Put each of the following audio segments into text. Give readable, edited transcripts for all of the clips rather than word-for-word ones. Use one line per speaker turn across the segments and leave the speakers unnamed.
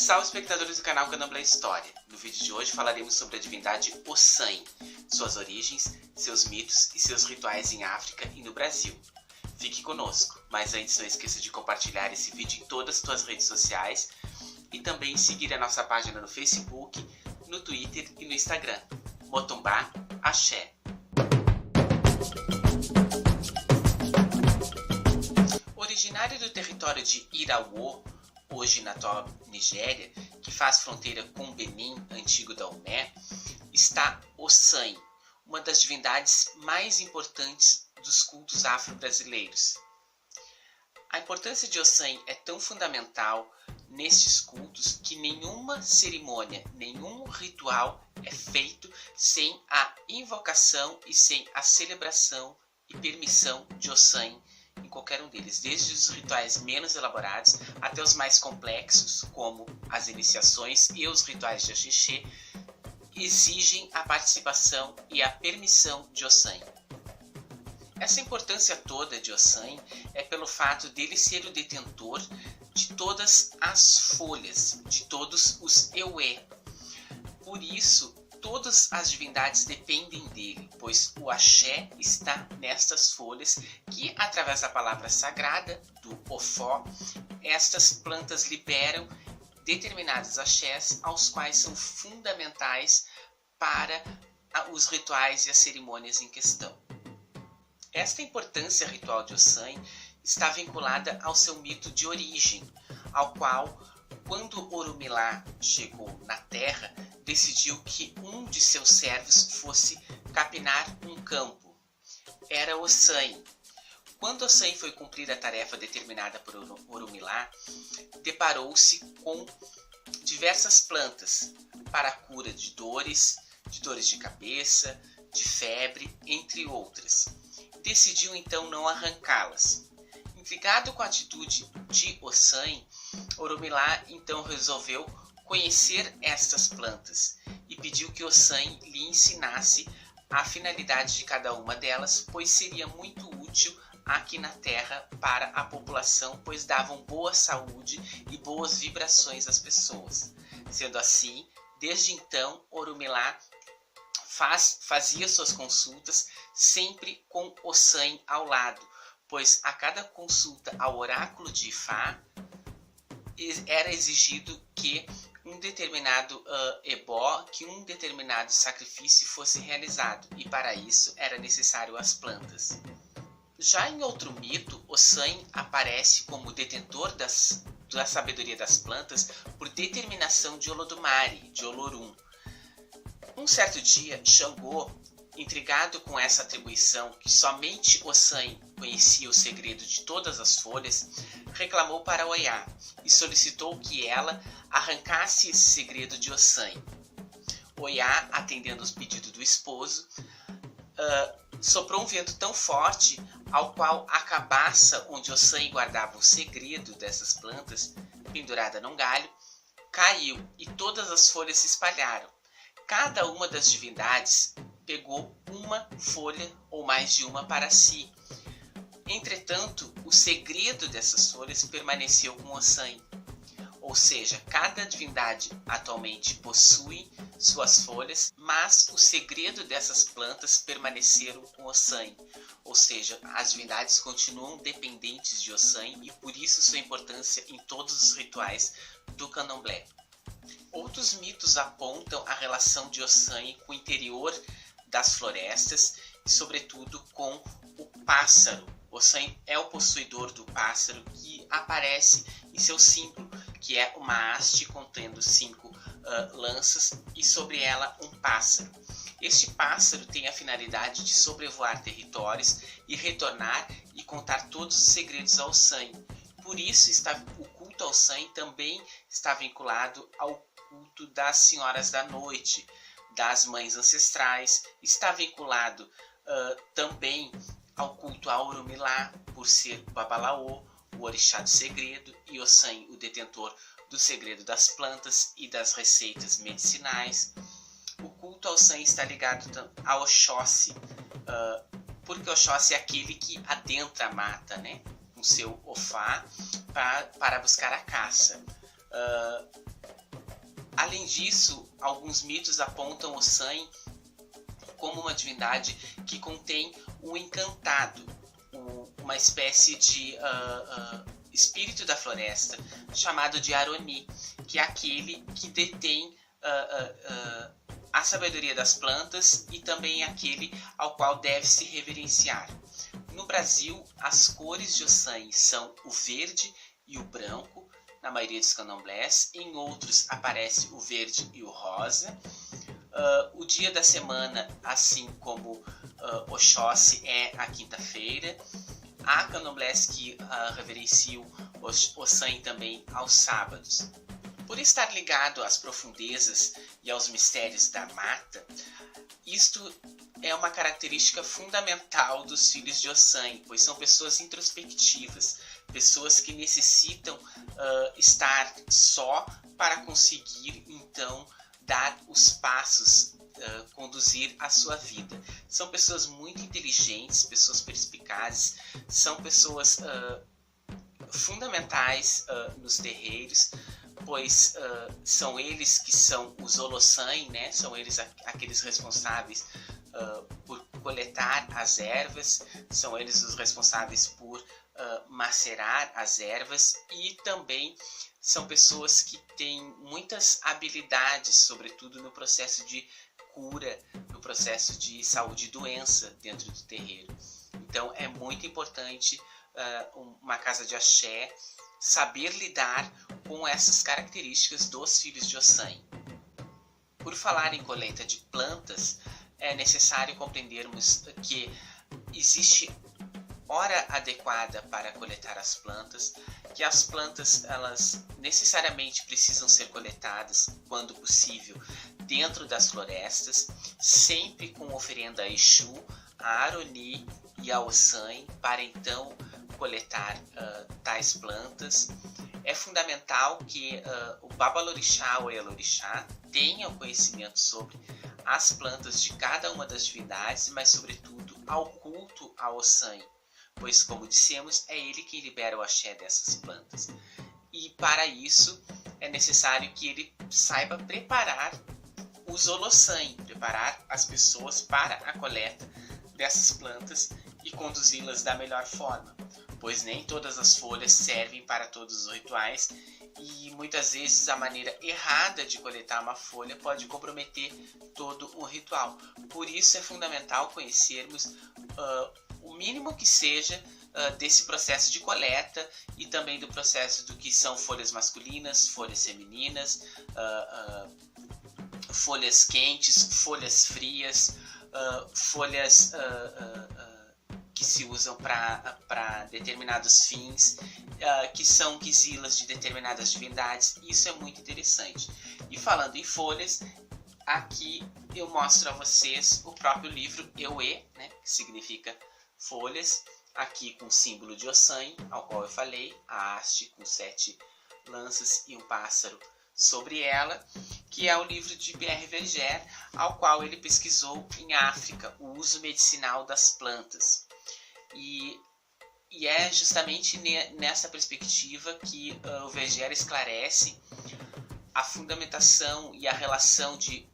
Salve, espectadores do canal Candomblé História! No vídeo de hoje falaremos sobre a divindade Ossan, suas origens, seus mitos e seus rituais em África e no Brasil. Fique conosco, mas antes não esqueça de compartilhar esse vídeo em todas as suas redes sociais e também seguir a nossa página no Facebook, no Twitter e no Instagram. Motumbá, Axé. Originário do território de Irawo, hoje na atual Nigéria, que faz fronteira com Benin, antigo Daomé, está Ossan, uma das divindades mais importantes dos cultos afro-brasileiros. A importância de Ossan é tão fundamental nestes cultos que nenhuma cerimônia, nenhum ritual é feito sem a invocação e sem a celebração e permissão de Ossan em qualquer um deles, desde os rituais menos elaborados até os mais complexos, como as iniciações e os rituais de Axixê, exigem a participação e a permissão de Ossan. Essa importância toda de Ossan é pelo fato dele ser o detentor de todas as folhas, de todos os Eué. Por isso, todas as divindades dependem dele, pois o axé está nestas folhas que, através da palavra sagrada, do ofó, estas plantas liberam determinados axés aos quais são fundamentais para os rituais e as cerimônias em questão. Esta importância ritual de Ossan está vinculada ao seu mito de origem, ao qual, quando Orumilá chegou na terra, decidiu que um de seus servos fosse capinar um campo. Era Ossan. Quando Ossan foi cumprir a tarefa determinada por Orumilá, deparou-se com diversas plantas para a cura de dores de cabeça, de febre, entre outras. Decidiu então não arrancá-las. Intrigado com a atitude de Ossan, Orumilá então resolveu conhecer estas plantas e pediu que Ossan lhe ensinasse a finalidade de cada uma delas, pois seria muito útil aqui na terra para a população, pois davam boa saúde e boas vibrações às pessoas. Sendo assim, desde então, Orumilá fazia suas consultas sempre com Ossan ao lado, pois a cada consulta ao oráculo de Ifá era exigido que um determinado ebó, que um determinado sacrifício fosse realizado, e para isso era necessário as plantas. Já em outro mito, Ossan aparece como detentor da sabedoria das plantas por determinação de Olodumare, de Olorum. Um certo dia, Xangô, intrigado com essa atribuição que somente Ossan conhecia o segredo de todas as folhas, reclamou para Oiá e solicitou que ela arrancasse esse segredo de Ossan. Oiá, atendendo aos pedidos do esposo, soprou um vento tão forte ao qual a cabaça onde Ossan guardava o segredo dessas plantas, pendurada num galho, caiu e todas as folhas se espalharam. Cada uma das divindades pegou uma folha ou mais de uma para si. Entretanto, o segredo dessas folhas permaneceu com Ossan. Ou seja, cada divindade atualmente possui suas folhas, mas o segredo dessas plantas permaneceram com Ossan. Ou seja, as divindades continuam dependentes de Ossan e por isso sua importância em todos os rituais do candomblé. Outros mitos apontam a relação de Ossan com o interior das florestas e, sobretudo, com o pássaro. Ossan é o possuidor do pássaro que aparece em seu símbolo, que é uma haste contendo 5 lanças e sobre ela um pássaro. Este pássaro tem a finalidade de sobrevoar territórios e retornar e contar todos os segredos ao Ossan. Por isso, o culto ao Ossan também está vinculado ao culto das senhoras da noite, das mães ancestrais, está vinculado também ao culto a Orumilá, por ser o Babalaô, o orixá do segredo, e Ossan, o detentor do segredo das plantas e das receitas medicinais. O culto ao Ossan está ligado a Oxóssi, porque Oxóssi é aquele que adentra a mata, né, com seu ofá para buscar a caça. Além disso, alguns mitos apontam Ossan como uma divindade que contém um encantado, uma espécie de espírito da floresta, chamado de Aroni, que é aquele que detém a sabedoria das plantas e também aquele ao qual deve se reverenciar. No Brasil, as cores de Ossan são o verde e o branco, na maioria dos candomblés. Em outros aparece o verde e o rosa. O dia da semana, assim como Oxóssi, é a quinta-feira. Há candomblés que reverenciam Ossan também aos sábados. Por estar ligado às profundezas e aos mistérios da mata, isto é uma característica fundamental dos filhos de Ossan, pois são pessoas introspectivas, pessoas que necessitam estar só para conseguir, então, dar os passos, conduzir a sua vida. São pessoas muito inteligentes, pessoas perspicazes, são pessoas fundamentais nos terreiros, pois são eles que são os Olossan, né? São eles aqueles responsáveis por coletar as ervas, são eles os responsáveis por macerar as ervas, e também são pessoas que têm muitas habilidades, sobretudo no processo de cura, no processo de saúde e doença dentro do terreiro. Então é muito importante uma casa de axé saber lidar com essas características dos filhos de Ossan. Por falar em colheita de plantas, é necessário compreendermos que existe hora adequada para coletar as plantas, que as plantas elas necessariamente precisam ser coletadas, quando possível, dentro das florestas, sempre com oferenda a Exu, a Aroni e a Ossan, para então coletar tais plantas. É fundamental que o Babalorixá ou Elorixá tenha o conhecimento sobre as plantas de cada uma das divindades, mas sobretudo ao culto a Ossan, pois, como dissemos, é ele quem libera o axé dessas plantas. E para isso é necessário que ele saiba preparar os Olossan, preparar as pessoas para a coleta dessas plantas e conduzi-las da melhor forma, pois nem todas as folhas servem para todos os rituais e muitas vezes a maneira errada de coletar uma folha pode comprometer todo o ritual. Por isso é fundamental conhecermos o mínimo que seja desse processo de coleta e também do processo do que são folhas masculinas, folhas femininas, folhas quentes, folhas frias, folhas que se usam para determinados fins, que são quizilas de determinadas divindades. Isso é muito interessante. E falando em folhas, aqui eu mostro a vocês o próprio livro Euê, né, que significa folhas, aqui com o símbolo de Ossan, ao qual eu falei, a haste com 7 lanças e um pássaro sobre ela, que é o livro de Pierre Verger, ao qual ele pesquisou em África o uso medicinal das plantas. E é justamente nessa perspectiva que o Verger esclarece a fundamentação e a relação de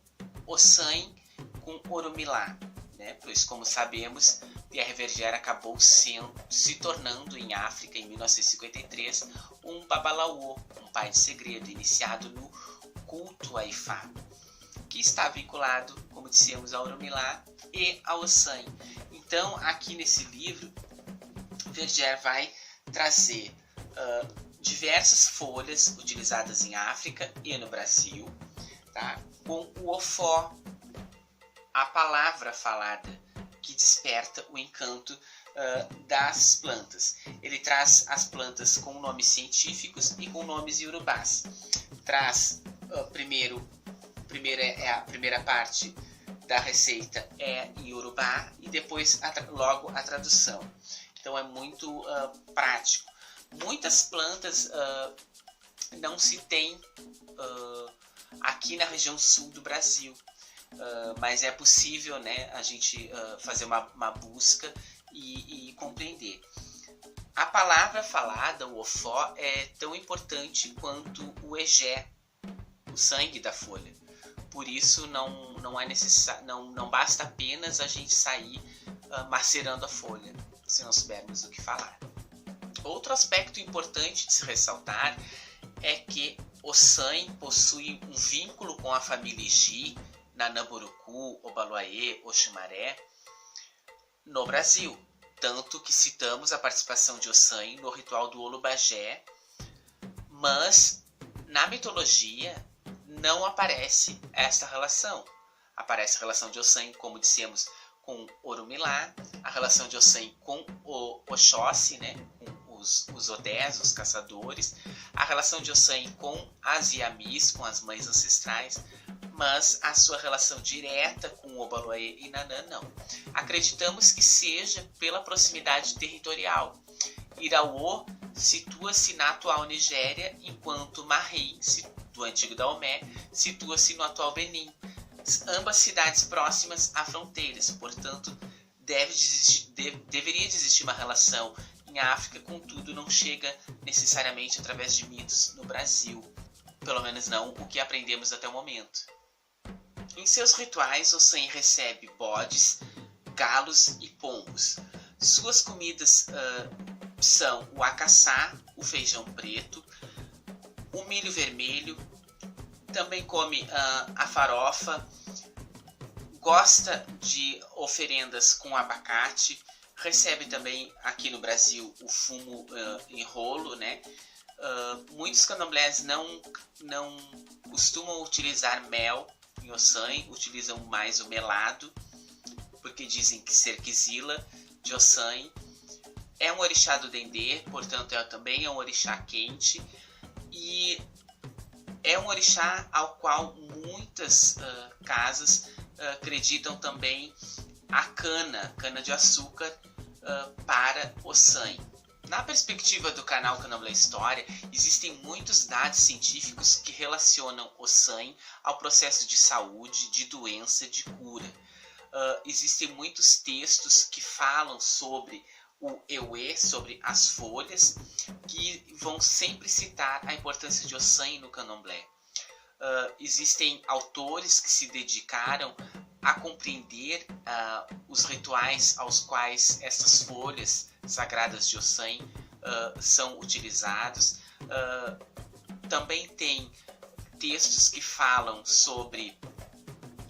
Ossan com Oromilá, né? Pois, como sabemos, Pierre Verger acabou se tornando em África, em 1953, um Babalawo, um pai de segredo, iniciado no culto a Ifá, que está vinculado, como dissemos, a Oromilá e a Ossan. Então, aqui nesse livro, Verger vai trazer diversas folhas utilizadas em África e no Brasil, tá? Com o ofó, a palavra falada que desperta o encanto das plantas. Ele traz as plantas com nomes científicos e com nomes iorubás. Traz primeiro a primeira parte da receita é iorubá e depois logo a tradução. Então é muito prático. Muitas plantas não se tem aqui na região sul do Brasil, mas é possível, né, a gente fazer uma busca e compreender. A palavra falada, o ofó, é tão importante quanto o egé, o sangue da folha. Por isso não é necessário, não basta apenas a gente sair macerando a folha, se não soubermos o que falar. Outro aspecto importante de se ressaltar é que o sangue possui um vínculo com a família Igi, Nanamburucu, Obaloaiê, Oxumaré, no Brasil. Tanto que citamos a participação de Ossanho no ritual do Olubagé, mas na mitologia não aparece esta relação. Aparece a relação de Ossanho, como dissemos, com Orumilá, a relação de Ossanho com o Oxóssi, né, com os Odés, os caçadores, a relação de Ossanho com as Iamis, com as mães ancestrais, mas a sua relação direta com o Obaloaiê e Nanã não. Acreditamos que seja pela proximidade territorial. Iraô situa-se na atual Nigéria, enquanto Marrim, do antigo Daomé, situa-se no atual Benin. Ambas cidades próximas a fronteiras, portanto, deveria existir uma relação em África, contudo não chega necessariamente através de mitos no Brasil, pelo menos não o que aprendemos até o momento. Em seus rituais, Ossanho recebe bodes, galos e pombos. Suas comidas são o acaçá, o feijão preto, o milho vermelho, também come a farofa, gosta de oferendas com abacate, recebe também aqui no Brasil o fumo em rolo, né? Muitos candomblés não costumam utilizar mel em Ossanho, utilizam mais o melado, porque dizem que Serquizila de Ossanho é um orixá do Dendê, portanto também é um orixá quente, e é um orixá ao qual muitas casas acreditam também a cana de açúcar para Ossanho. Na perspectiva do canal Candomblé História, existem muitos dados científicos que relacionam Ossanho ao processo de saúde, de doença, de cura. Existem muitos textos que falam sobre o Euê, sobre as folhas, que vão sempre citar a importância de Ossanho no candomblé. Existem autores que se dedicaram a compreender os rituais aos quais essas folhas sagradas de Ossanho são utilizados. Também tem textos que falam sobre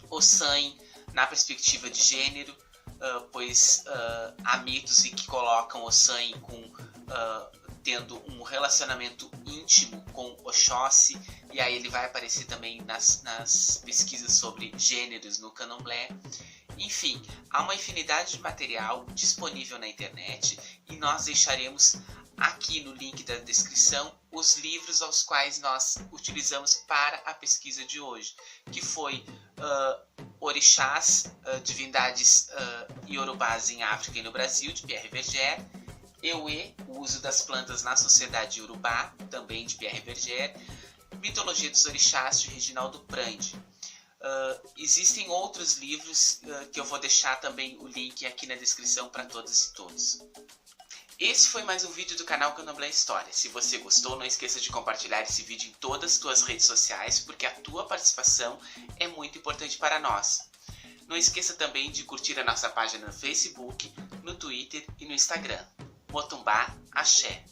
Ossanho na perspectiva de gênero, pois há mitos que colocam Ossanho tendo um relacionamento íntimo com Oxóssi, e aí ele vai aparecer também nas pesquisas sobre gêneros no candomblé. Enfim, há uma infinidade de material disponível na internet, e nós deixaremos aqui no link da descrição os livros aos quais nós utilizamos para a pesquisa de hoje, que foi Orixás, Divindades Iorubás em África e no Brasil, de Pierre Verger, Euê, o uso das plantas na sociedade iorubá, também de Pierre Verger, Mitologia dos Orixás, de Reginaldo Prandi. Existem outros livros que eu vou deixar também o link aqui na descrição para todas e todos. Esse foi mais um vídeo do canal Candomblé História. Se você gostou, não esqueça de compartilhar esse vídeo em todas as tuas redes sociais, porque a tua participação é muito importante para nós. Não esqueça também de curtir a nossa página no Facebook, no Twitter e no Instagram. Motumbá, Axé.